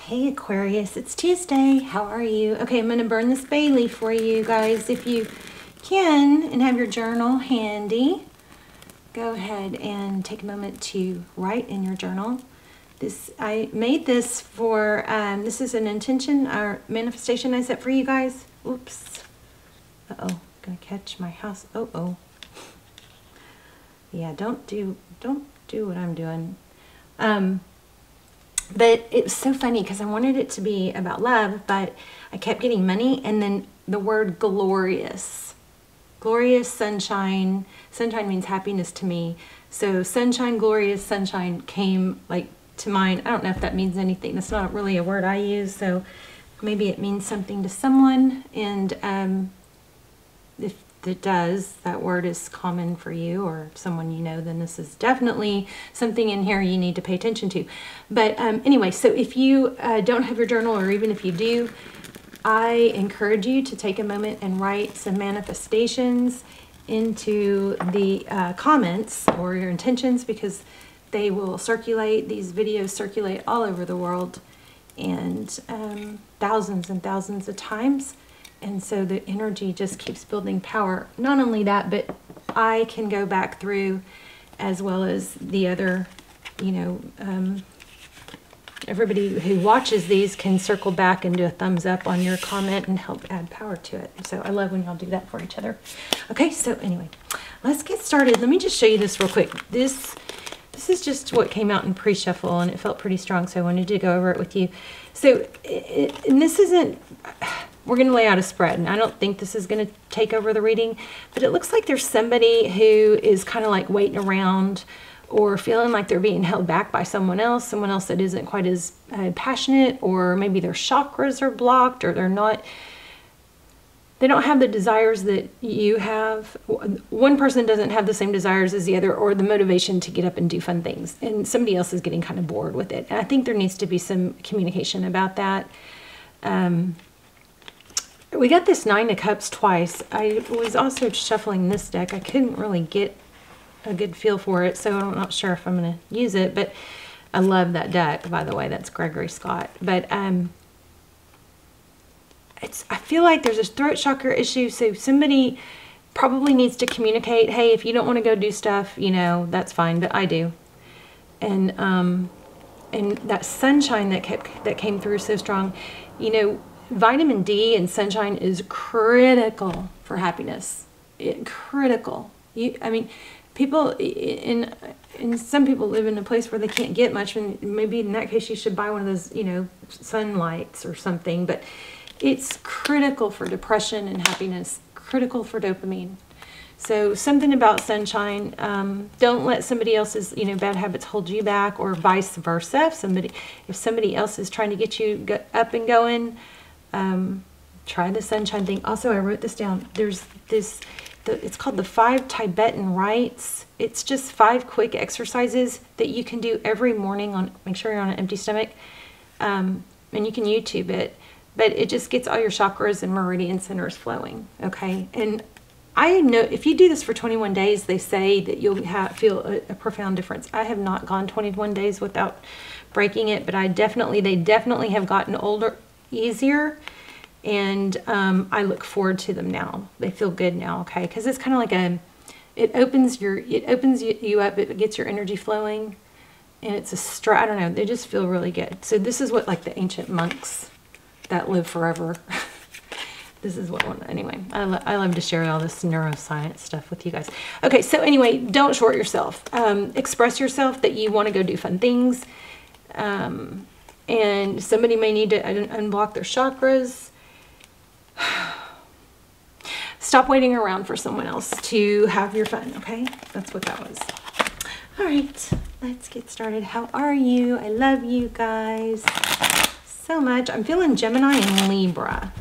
Hey Aquarius, it's Tuesday. How are you? Okay, I'm going to burn this bay leaf for you guys. If you can and have your journal handy, go ahead and take a moment to write in your journal. I made this for, this is an intention or manifestation I set for you guys. Oops. Uh-oh, gonna catch my house. Oh. Yeah, don't do what I'm doing. But it was so funny because I wanted it to be about love, but I kept getting money and then the word glorious. Glorious, sunshine. Sunshine means happiness to me. So sunshine, glorious, sunshine came like to mind. I don't know if that means anything. That's not really a word I use, so maybe it means something to someone. And if it does, that word is common for you or someone you know, then this is definitely something in here you need to pay attention to. But anyway, so if you don't have your journal, or even if you do, I encourage you to take a moment and write some manifestations into the comments or your intentions, because they will circulate, these videos circulate all over the world, and thousands and thousands of times. And so the energy just keeps building power. Not only that, but I can go back through, as well as the other, you know, everybody who watches these can circle back and do a thumbs up on your comment and help add power to it. So I love when y'all do that for each other. Okay, so anyway, let's get started. Let me just show you this real quick. This is just what came out in pre-shuffle, and it felt pretty strong, so I wanted to go over it with you. So, and this isn't, we're going to lay out a spread, and I don't think this is going to take over the reading, but it looks like there's somebody who is kind of like waiting around or feeling like they're being held back by someone else that isn't quite as passionate, or maybe their chakras are blocked, or they don't have the desires that you have. One person doesn't have the same desires as the other, or the motivation to get up and do fun things, and somebody else is getting kind of bored with it. And I think there needs to be some communication about that. We got this Nine of Cups twice. I was also shuffling this deck. I couldn't really get a good feel for it, so I'm not sure if I'm going to use it, but I love that deck, by the way. That's Gregory Scott. But I feel like there's a throat chakra issue, so somebody probably needs to communicate, hey, if you don't want to go do stuff, you know, that's fine, but I do. And that sunshine that came through so strong, you know, vitamin D and sunshine is critical for happiness. Critical. I mean, people some people live in a place where they can't get much, and maybe in that case you should buy one of those, you know, sunlights or something. But it's critical for depression and happiness. Critical for dopamine. So something about sunshine. Don't let somebody else's, you know, bad habits hold you back, or vice versa. If somebody else is trying to get you up and going, try the sunshine thing. Also, I wrote this down. There's it's called the 5 Tibetan Rites. It's just 5 quick exercises that you can do every morning. Make sure you're on an empty stomach, and you can YouTube it. But it just gets all your chakras and meridian centers flowing. Okay, and I know if you do this for 21 days, they say that you'll feel a profound difference. I have not gone 21 days without breaking it, but they definitely have gotten easier. And I look forward to them now. They feel good now, okay? Because it's kind of like it opens you up. It gets your energy flowing, and it's I don't know. They just feel really good. So this is what like the ancient monks that live forever. This is what anyway. I love to share all this neuroscience stuff with you guys. Okay, so anyway, don't short yourself. Express yourself that you want to go do fun things, and somebody may need to unblock their chakras. Stop waiting around for someone else to have your fun, okay? That's what that was. All right, let's get started. How are you? I love you guys so much. I'm feeling Gemini and Libra.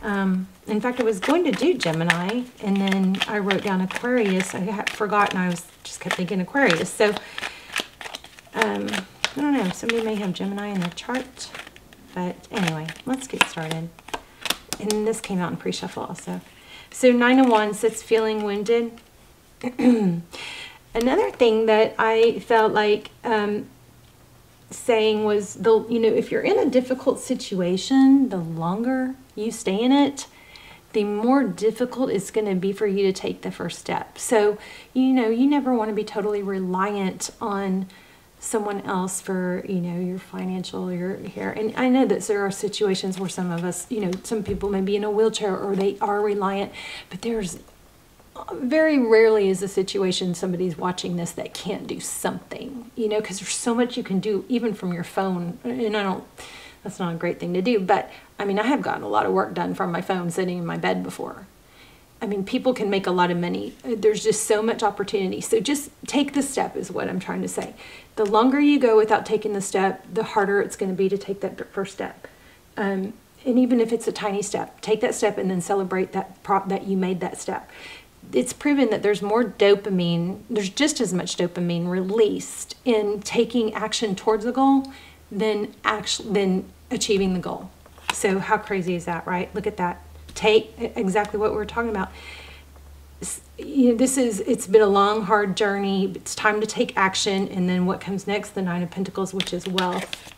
In fact, I was going to do Gemini, and then I wrote down Aquarius. I had forgotten. I just kept thinking Aquarius. So, I don't know. Somebody may have Gemini in their chart. But anyway, let's get started. And this came out in pre-shuffle also. So 9 of Wands, sits feeling wounded. Another thing that I felt like saying was, you know, if you're in a difficult situation, the longer you stay in it, the more difficult it's going to be for you to take the first step. So, you know, you never want to be totally reliant on someone else for, you know, your financial, your hair. And I know that there are situations where some of us, you know, some people may be in a wheelchair or they are reliant, but there's very rarely is a situation somebody's watching this that can't do something, you know, because there's so much you can do even from your phone. And that's not a great thing to do, but I mean, I have gotten a lot of work done from my phone sitting in my bed before. I mean, people can make a lot of money. There's just so much opportunity. So just take the step is what I'm trying to say. The longer you go without taking the step, the harder it's going to be to take that first step. And even if it's a tiny step, take that step and then celebrate that you made that step. It's proven that there's more dopamine, there's just as much dopamine released in taking action towards a goal than achieving the goal. So how crazy is that, right? Look at that. Take exactly what we're talking about. You know, it's been a long, hard journey. It's time to take action. And then what comes next? The Nine of Pentacles, which is wealth.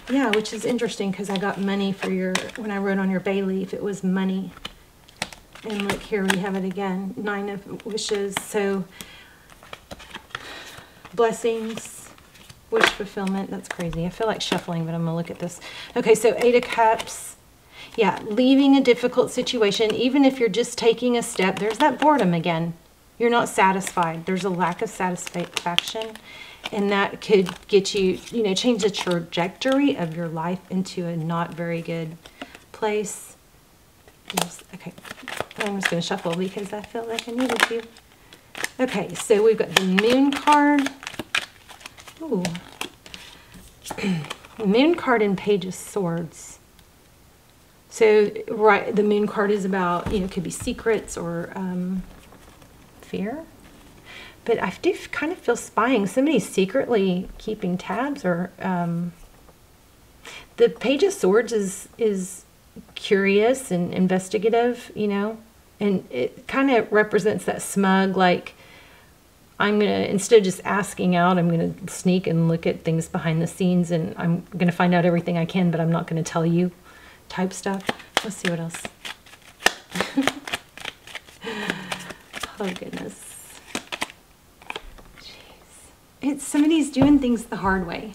Yeah, which is interesting because I got money for when I wrote on your bay leaf, it was money. And look, here we have it again. Nine of Wishes. So blessings, wish fulfillment. That's crazy. I feel like shuffling, but I'm going to look at this. Okay, so Eight of Cups. Yeah, leaving a difficult situation, even if you're just taking a step, there's that boredom again. You're not satisfied. There's a lack of satisfaction. And that could get you, you know, change the trajectory of your life into a not very good place. Okay, I'm just going to shuffle because I felt like I needed to. Okay, so we've got the Moon card. Ooh. Moon card and Page of Swords. So, right, the Moon card is about, you know, it could be secrets or fear. But I do kind of feel spying. Somebody's secretly keeping tabs, or the Page of Swords is curious and investigative, you know, and it kind of represents that smug, like, I'm going to, instead of just asking out, I'm going to sneak and look at things behind the scenes, and I'm going to find out everything I can, but I'm not going to tell you type stuff. Let's see what else. Oh, goodness. It's somebody's doing things the hard way.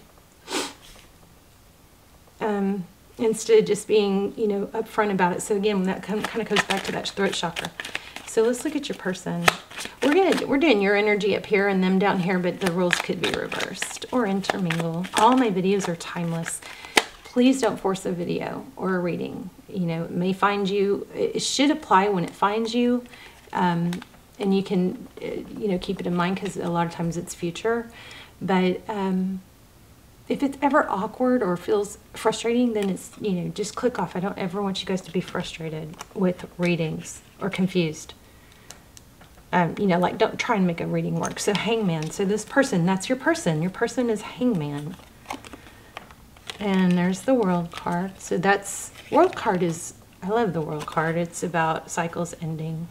Instead of just being, you know, upfront about it. So again, that kind of goes back to that throat chakra. So let's look at your person. We're doing your energy up here and them down here, but the rules could be reversed or intermingle. All my videos are timeless. Please don't force a video or a reading. You know, it may find you. It should apply when it finds you. And you can, you know, keep it in mind because a lot of times it's future. But if it's ever awkward or feels frustrating, then it's, you know, just click off. I don't ever want you guys to be frustrated with readings or confused. You know, like, don't try and make a reading work. So Hangman. So this person, that's your person. Your person is Hangman. And there's the World card. So that's, World card is, I love the World card. It's about cycles ending.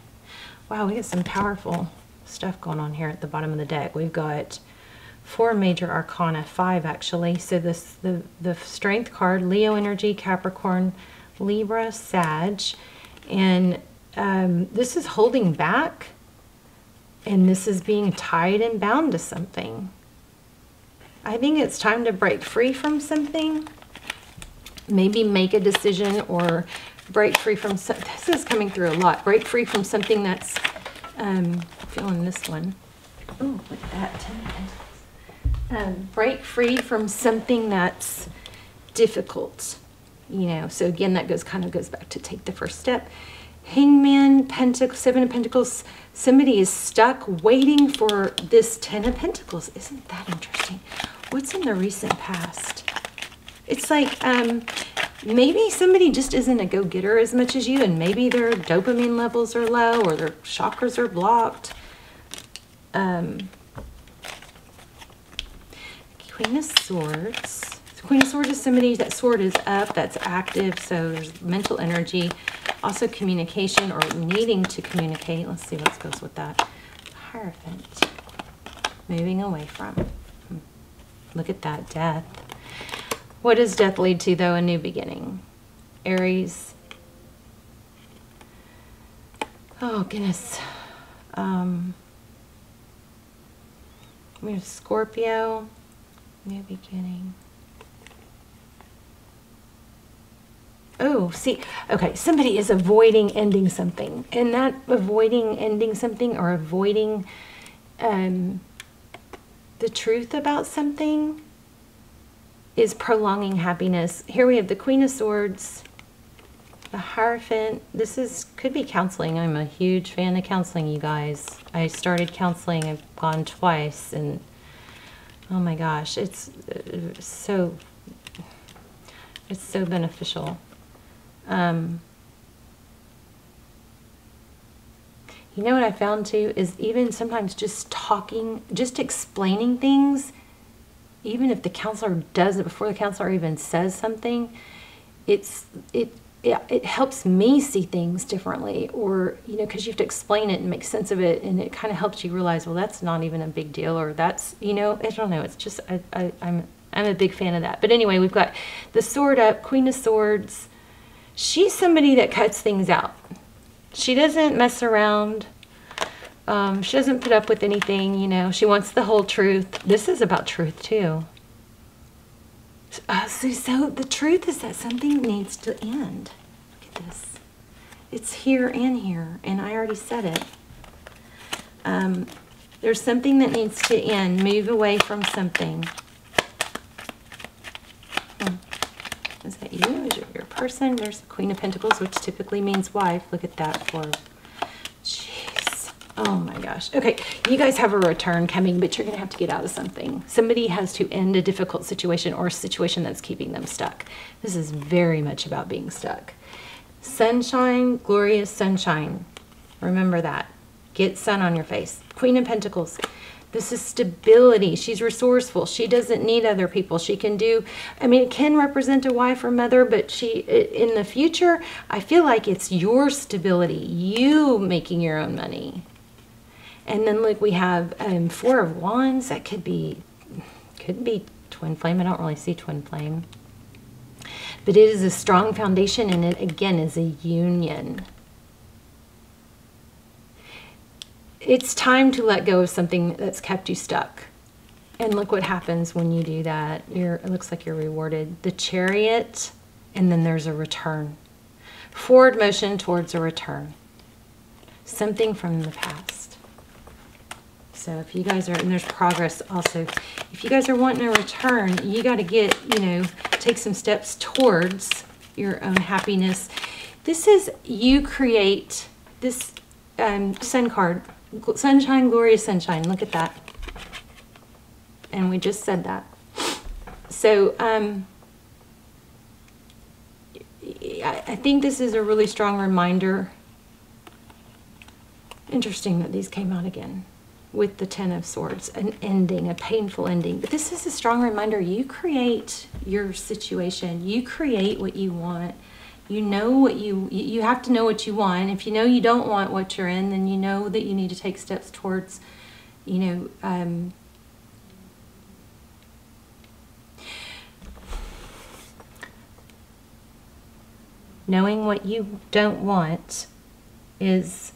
Wow, we got some powerful stuff going on here at the bottom of the deck. We've got 4 major arcana, 5 actually. So this the Strength card, Leo energy, Capricorn, Libra, Sag. And this is holding back. And this is being tied and bound to something. I think it's time to break free from something. Maybe make a decision or break free from something. This is coming through a lot. Break free from something that's, feeling this one. Oh, look at that. 10. Break free from something that's difficult. You know, so again, that kind of goes back to take the first step. Hangman, Pentacles, 7 of Pentacles. Somebody is stuck waiting for this 10 of Pentacles. Isn't that interesting? What's in the recent past? It's like maybe somebody just isn't a go-getter as much as you, and maybe their dopamine levels are low or their chakras are blocked. Queen of Swords. Queen of Swords is somebody, that sword is up, that's active, so there's mental energy. Also communication or needing to communicate. Let's see what goes with that. Hierophant. moving away from. Look at that, death. What does death lead to, though? A new beginning. Aries. Oh, goodness. We have Scorpio. New beginning. Oh, see, okay, somebody is avoiding ending something. And that avoiding ending something or avoiding the truth about something is prolonging happiness. Here we have the Queen of Swords, the Hierophant. This could be counseling. I'm a huge fan of counseling, you guys. I started counseling. I've gone twice, and oh my gosh, it's so beneficial. You know what I found too is even sometimes just talking, just explaining things, even if the counselor does it before the counselor even says something, it helps me see things differently, or, you know, because you have to explain it and make sense of it, and it kind of helps you realize, well, that's not even a big deal, or that's, you know, I don't know, it's just, I'm a big fan of that. But anyway, we've got the Sword up, Queen of Swords. She's somebody that cuts things out. She doesn't mess around. She doesn't put up with anything, you know. She wants the whole truth. This is about truth, too. So the truth is that something needs to end. Look at this. It's here and here, and I already said it. There's something that needs to end. Move away from something. Is that you? Is it your person? There's the Queen of Pentacles, which typically means wife. Look at that for... Jeez. Oh my gosh. Okay, you guys have a return coming, but you're going to have to get out of something. Somebody has to end a difficult situation or a situation that's keeping them stuck. This is very much about being stuck. Sunshine, glorious sunshine. Remember that. Get sun on your face. Queen of Pentacles. This is stability. She's resourceful. She doesn't need other people. She can do, I mean, it can represent a wife or mother, but in the future, I feel like it's your stability, you making your own money. And then look, we have Four of Wands. That could be twin flame. I don't really see twin flame. But it is a strong foundation, and it, again, is a union. It's time to let go of something that's kept you stuck. And look what happens when you do that. It looks like you're rewarded. The Chariot, and then there's a return. Forward motion towards a return. Something from the past. So if you guys are, and there's progress also. If you guys are wanting a return, you got to get, you know, take some steps towards your own happiness. This is, you create this Sun card. Sunshine, glorious sunshine. Look at that. And we just said that. So I think this is a really strong reminder. Interesting that these came out again with the Ten of Swords. An ending, a painful ending. But this is a strong reminder. You create your situation. You create what you want. You know what you have to know what you want. If you know you don't want what you're in, then you know that you need to take steps towards, you know, knowing what you don't want is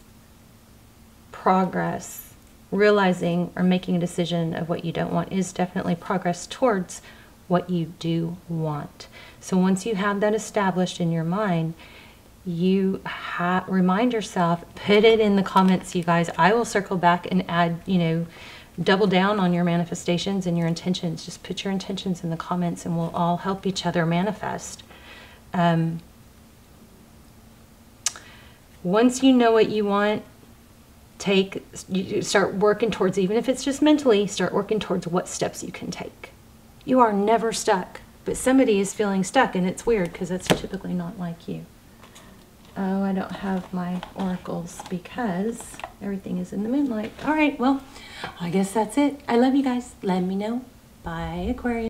progress. Realizing or making a decision of what you don't want is definitely progress towards what you do want. So once you have that established in your mind, you remind yourself, put it in the comments, you guys. I will circle back and add, you know, double down on your manifestations and your intentions. Just put your intentions in the comments, and we'll all help each other manifest. Once you know what you want, you start working towards, even if it's just mentally, start working towards what steps you can take. You are never stuck. But somebody is feeling stuck, and it's weird because that's typically not like you. Oh, I don't have my oracles because everything is in the moonlight. All right, well, I guess that's it. I love you guys. Let me know. Bye, Aquarius.